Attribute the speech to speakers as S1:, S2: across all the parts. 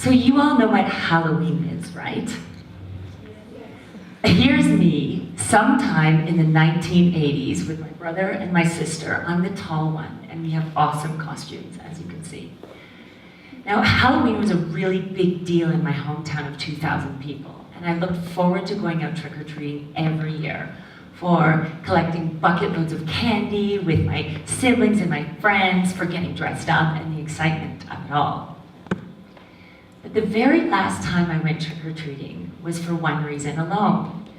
S1: So you all know what Halloween is, right? Here's me, sometime in the 1980s, with my brother and my sister. I'm the tall one, and we have awesome costumes, as you can see. Now, Halloween was a really big deal in my hometown of 2,000 people, and I looked forward to going out trick-or-treating every year, for collecting bucket loads of candy with my siblings and my friends, for getting dressed up, and the excitement of it all. But the very last time I went trick-or-treating was for one reason alone.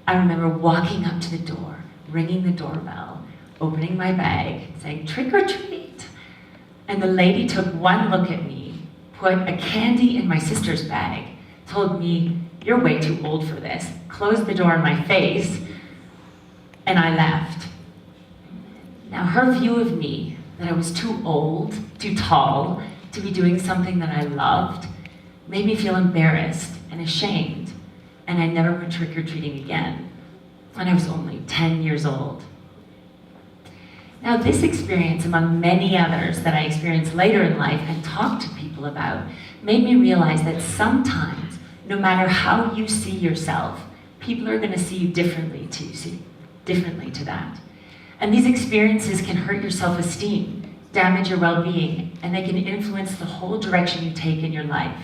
S1: I remember walking up to the door, ringing the doorbell, opening my bag, saying, "Trick-or-treat." And the lady took one look at me, put a candy in my sister's bag, told me, "You're way too old for this," closed the door in my face, and I left. Now, her view of me, that I was too old, too tall, to be doing something that I loved, made me feel embarrassed and ashamed, and I never went trick-or-treating again. And I was only 10 years old. Now, this experience, among many others that I experienced later in life and talked to people about, made me realize that sometimes, no matter how you see yourself, people are going to see you differently to that. And these experiences can hurt your self-esteem, damage your well-being, and they can influence the whole direction you take in your life.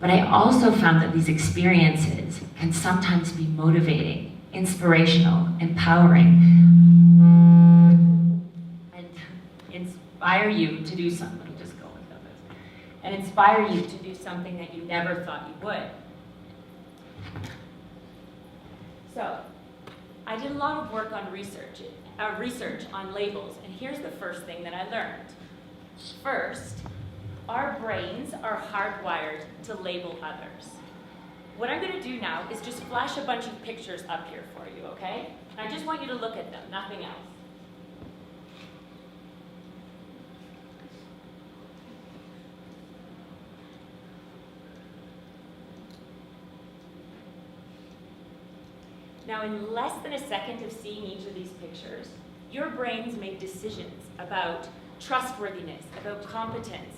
S1: But I also found that these experiences can sometimes be motivating, inspirational, empowering, and inspire you to do something. Let me just go with this. And inspire you to do something that you never thought you would. So, I did a lot of work on research on labels, and here's the first thing that I learned. First, our brains are hardwired to label others. What I'm going to do now is just flash a bunch of pictures up here for you, okay? And I just want you to look at them, nothing else. Now, in less than a second of seeing each of these pictures, your brains make decisions about trustworthiness, about competence.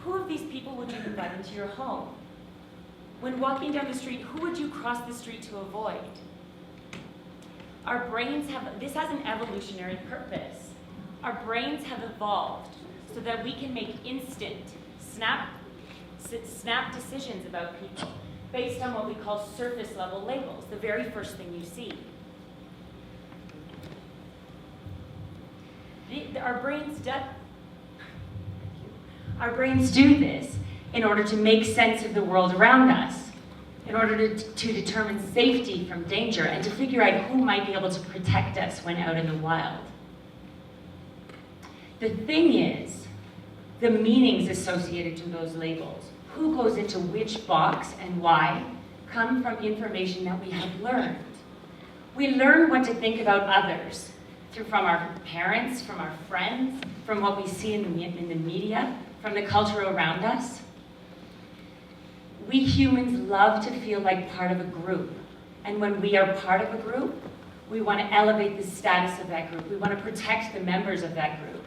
S1: Who of these people would you invite into your home? When walking down the street, who would you cross the street to avoid? Our brains this has an evolutionary purpose. Our brains have evolved so that we can make instant, snap decisions about people based on what we call surface level labels, the very first thing you see. Our brains do this in order to make sense of the world around us, in order to determine safety from danger, and to figure out who might be able to protect us when out in the wild. The thing is, the meanings associated to those labels, who goes into which box and why, come from information that we have learned. We learn what to think about others from our parents, from our friends, from what we see in the media, from the culture around us. We humans love to feel like part of a group. And when we are part of a group, we want to elevate the status of that group. We want to protect the members of that group.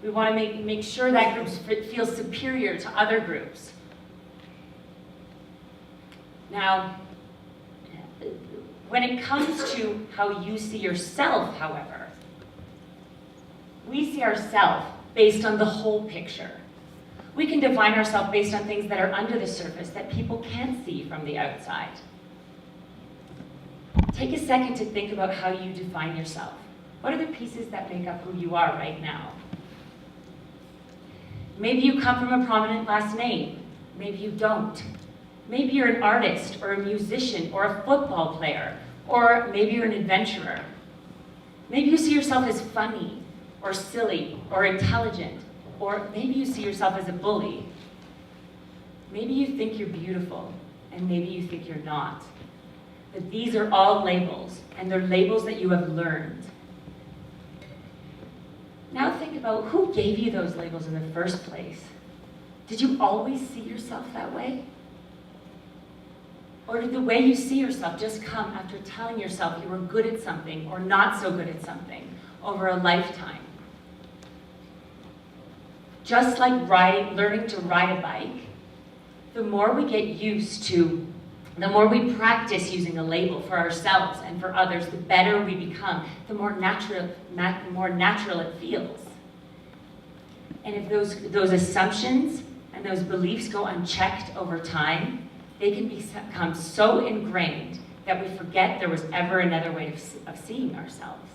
S1: We want to make sure that group feels superior to other groups. Now, when it comes to how you see yourself, however, we see ourselves based on the whole picture. We can define ourselves based on things that are under the surface that people can't see from the outside. Take a second to think about how you define yourself. What are the pieces that make up who you are right now? Maybe you come from a prominent last name. Maybe you don't. Maybe you're an artist or a musician or a football player, or maybe you're an adventurer. Maybe you see yourself as funny or silly or intelligent, or maybe you see yourself as a bully. Maybe you think you're beautiful, and maybe you think you're not. But these are all labels, and they're labels that you have learned. Now think about who gave you those labels in the first place. Did you always see yourself that way? Or did the way you see yourself just come after telling yourself you were good at something or not so good at something over a lifetime? Just like learning to ride a bike, the more we get used to, the more we practice using a label for ourselves and for others, the better we become, the more natural it feels. And if those assumptions and those beliefs go unchecked over time, they can become so ingrained that we forget there was ever another way of seeing ourselves.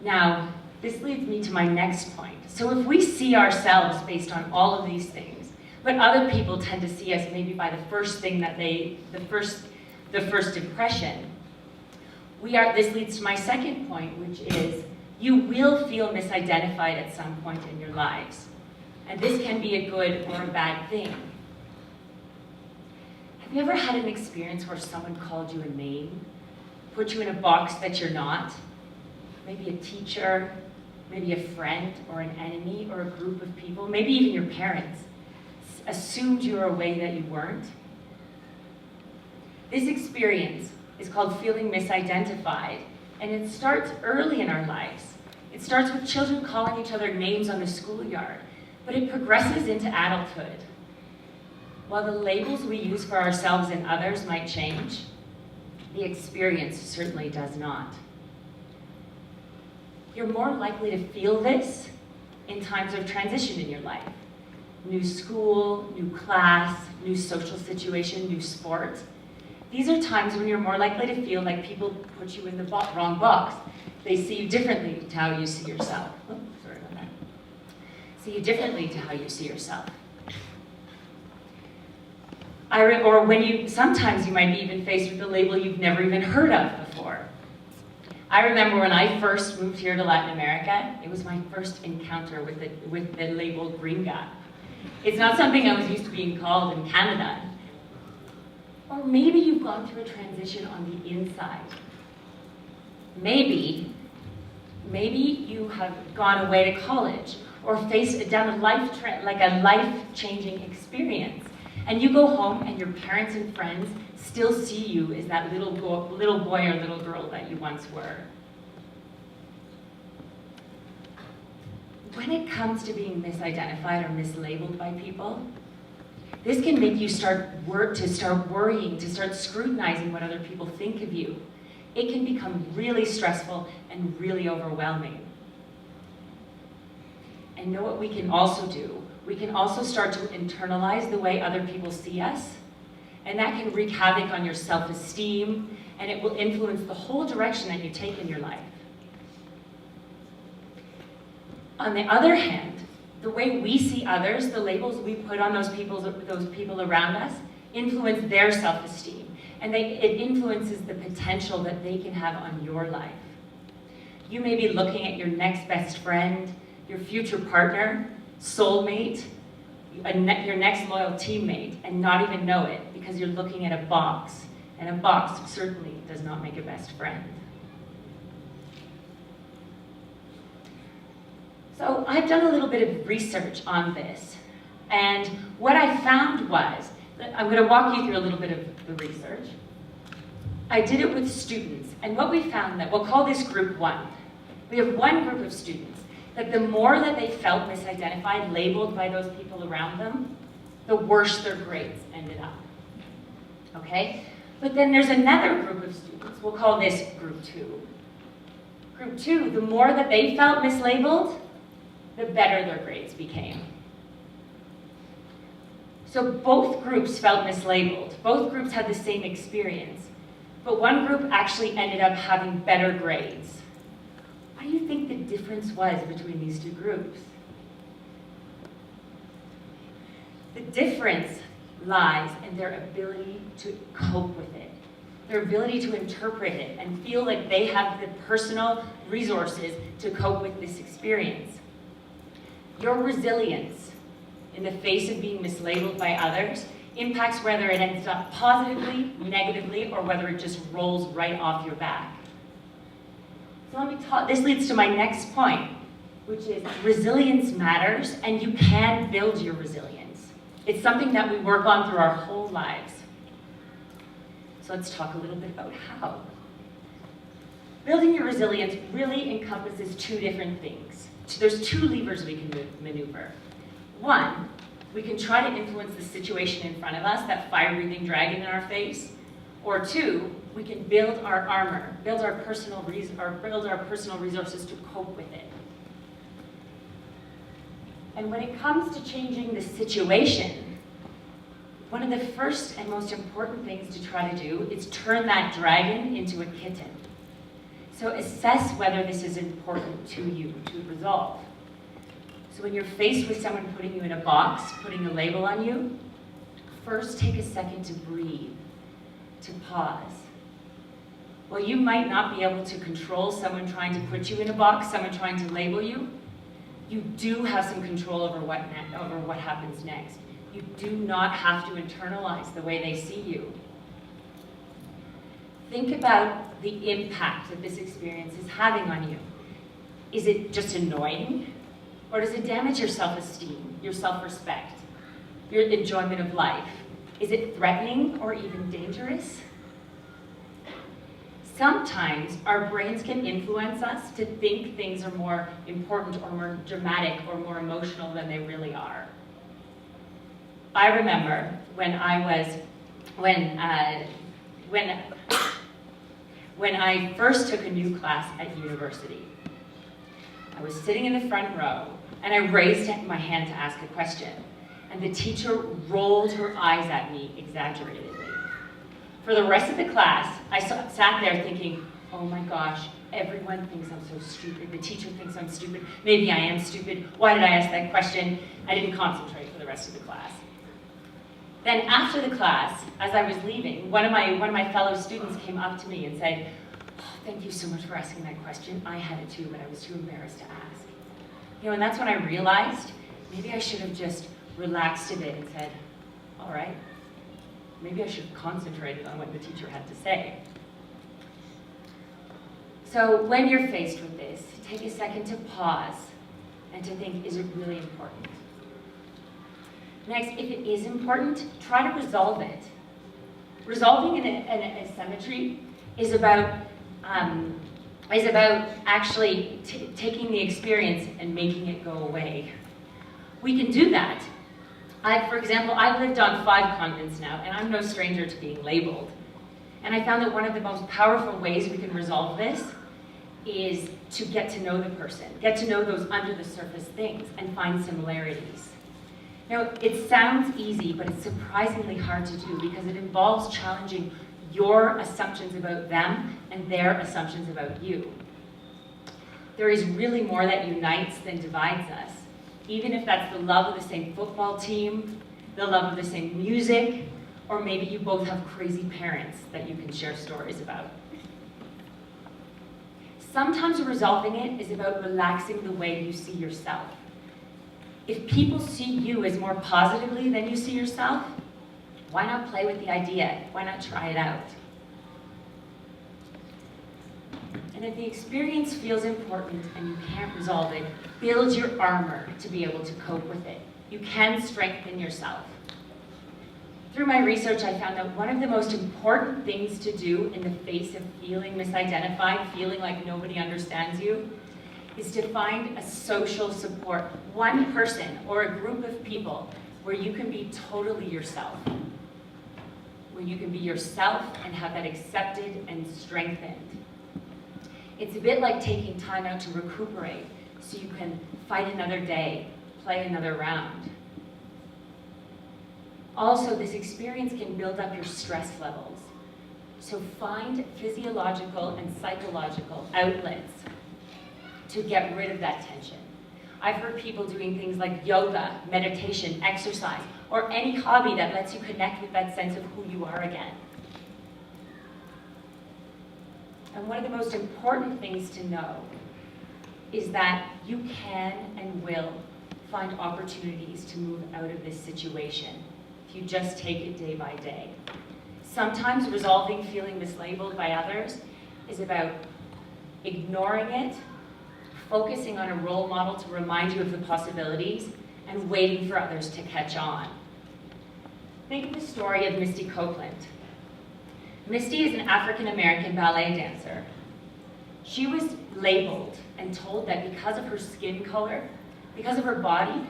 S1: Now, this leads me to my next point. So if we see ourselves based on all of these things, but other people tend to see us maybe by the first thing that the first impression, this leads to my second point, which is you will feel misidentified at some point in your lives. And this can be a good or a bad thing. Have you ever had an experience where someone called you a name, put you in a box that you're not? Maybe a teacher, maybe a friend or an enemy or a group of people, maybe even your parents assumed you were a way that you weren't. This experience is called feeling misidentified, and it starts early in our lives. It starts with children calling each other names on the schoolyard, but it progresses into adulthood. While the labels we use for ourselves and others might change, the experience certainly does not. You're more likely to feel this in times of transition in your life. New school, new class, new social situation, new sport. These are times when you're more likely to feel like people put you in the wrong box. They see you differently to how you see yourself. Oh, sorry about that. See you differently to how you see yourself. Sometimes you might be even faced with a label you've never even heard of before. I remember when I first moved here to Latin America, it was my first encounter with the label gringa. It's not something I was used to being called in Canada. Or maybe you've gone through a transition on the inside. Maybe you have gone away to college or done a life-changing experience. And you go home and your parents and friends still see you as that little boy or little girl that you once were. When it comes to being misidentified or mislabeled by people, this can make you start worrying, to start scrutinizing what other people think of you. It can become really stressful and really overwhelming. And know what we can also do? We can also start to internalize the way other people see us, and that can wreak havoc on your self-esteem, and it will influence the whole direction that you take in your life. On the other hand, the way we see others, the labels we put on those people around us, influence their self-esteem, and it influences the potential that they can have on your life. You may be looking at your next best friend, your future partner, soulmate, your next loyal teammate, and not even know it because you're looking at a box, and a box certainly does not make a best friend. So I've done a little bit of research on this, and what I found was, I'm going to walk you through a little bit of the research. I did it with students, and what we found that, we'll call this group 1. We have one group of students that the more that they felt misidentified, labeled by those people around them, the worse their grades ended up. Okay? But then there's another group of students, we'll call this group 2. Group 2, the more that they felt mislabeled, the better their grades became. So both groups felt mislabeled. Both groups had the same experience, but one group actually ended up having better grades. What do you think the difference was between these two groups? The difference lies in their ability to cope with it, their ability to interpret it and feel like they have the personal resources to cope with this experience. Your resilience in the face of being mislabeled by others impacts whether it ends up positively, negatively, or whether it just rolls right off your back. So this leads to my next point, which is resilience matters, and you can build your resilience. It's something that we work on through our whole lives. So let's talk a little bit about how. Building your resilience really encompasses two different things. there's two levers we can maneuver. One, we can try to influence the situation in front of us, that fire-breathing dragon in our face. Or two, we can build our armor, build our personal resources to cope with it. And when it comes to changing the situation, one of the first and most important things to try to do is turn that dragon into a kitten. So assess whether this is important to you to resolve. So when you're faced with someone putting you in a box, putting a label on you, first take a second to breathe, to pause. While you might not be able to control someone trying to put you in a box, someone trying to label you, you do have some control over what happens next. You do not have to internalize the way they see you. Think about the impact that this experience is having on you. Is it just annoying? Or does it damage your self-esteem, your self-respect, your enjoyment of life? Is it threatening or even dangerous? Sometimes our brains can influence us to think things are more important or more dramatic or more emotional than they really are. I remember when I first took a new class at university. I was sitting in the front row and I raised my hand to ask a question. And the teacher rolled her eyes at me exaggeratedly. For the rest of the class, I sat there thinking, oh my gosh, everyone thinks I'm so stupid. The teacher thinks I'm stupid. Maybe I am stupid. Why did I ask that question? I didn't concentrate for the rest of the class. Then after the class, as I was leaving, one of my fellow students came up to me and said, oh, thank you so much for asking that question. I had it too, but I was too embarrassed to ask. You know, and that's when I realized maybe I should have just relaxed a bit and said, all right, maybe I should have concentrated on what the teacher had to say. So when you're faced with this, take a second to pause and to think, is it really important? Next, if it is important, try to resolve it. Resolving an asymmetry is about actually taking the experience and making it go away. We can do that. For example, I've lived on 5 continents now, and I'm no stranger to being labeled. And I found that one of the most powerful ways we can resolve this is to get to know the person, get to know those under the surface things, and find similarities. Now, it sounds easy, but it's surprisingly hard to do because it involves challenging your assumptions about them and their assumptions about you. There is really more that unites than divides us, even if that's the love of the same football team, the love of the same music, or maybe you both have crazy parents that you can share stories about. Sometimes resolving it is about relaxing the way you see yourself. If people see you as more positively than you see yourself, why not play with the idea? Why not try it out? And if the experience feels important and you can't resolve it, build your armor to be able to cope with it. You can strengthen yourself. Through my research, I found that one of the most important things to do in the face of feeling misidentified, feeling like nobody understands you, is to find a social support, one person or a group of people where you can be totally yourself, where you can be yourself and have that accepted and strengthened. It's a bit like taking time out to recuperate so you can fight another day, play another round. Also, this experience can build up your stress levels. So find physiological and psychological outlets to get rid of that tension. I've heard people doing things like yoga, meditation, exercise, or any hobby that lets you connect with that sense of who you are again. And one of the most important things to know is that you can and will find opportunities to move out of this situation if you just take it day by day. Sometimes resolving feeling mislabeled by others is about ignoring it, focusing on a role model to remind you of the possibilities, and waiting for others to catch on. Think of the story of Misty Copeland. Misty is an African-American ballet dancer. She was labeled and told that because of her skin color, because of her body,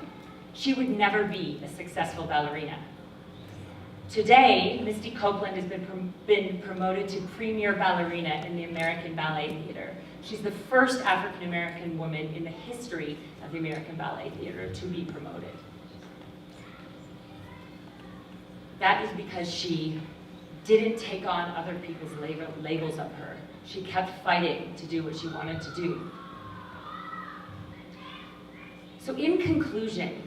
S1: she would never be a successful ballerina. Today, Misty Copeland has been promoted to premier ballerina in the American Ballet Theater. She's the first African-American woman in the history of the American Ballet Theater to be promoted. That is because she didn't take on other people's labels of her. She kept fighting to do what she wanted to do. So in conclusion,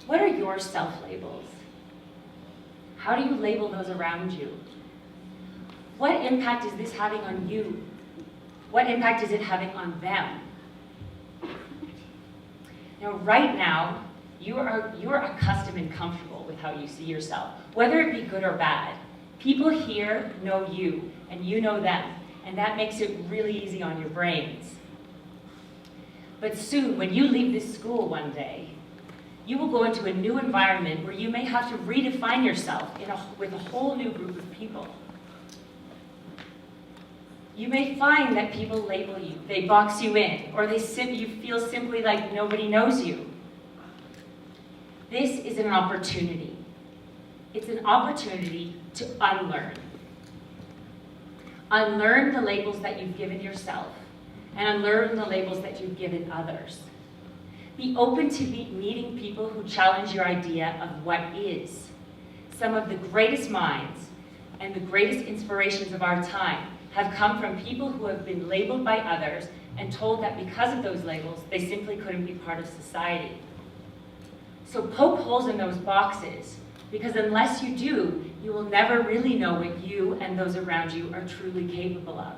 S1: what are your self-labels? How do you label those around you? What impact is this having on you? What impact is it having on them? Now, right now, you are accustomed and comfortable with how you see yourself, whether it be good or bad. People here know you, and you know them, and that makes it really easy on your brains. But soon, when you leave this school one day, you will go into a new environment where you may have to redefine yourself with a whole new group of people. You may find that people label you, they box you in, or you feel simply like nobody knows you. This is an opportunity. It's an opportunity to unlearn. Unlearn the labels that you've given yourself, and unlearn the labels that you've given others. Be open to meeting people who challenge your idea of what is. Some of the greatest minds and the greatest inspirations of our time have come from people who have been labeled by others and told that because of those labels, they simply couldn't be part of society. So poke holes in those boxes, because unless you do, you will never really know what you and those around you are truly capable of.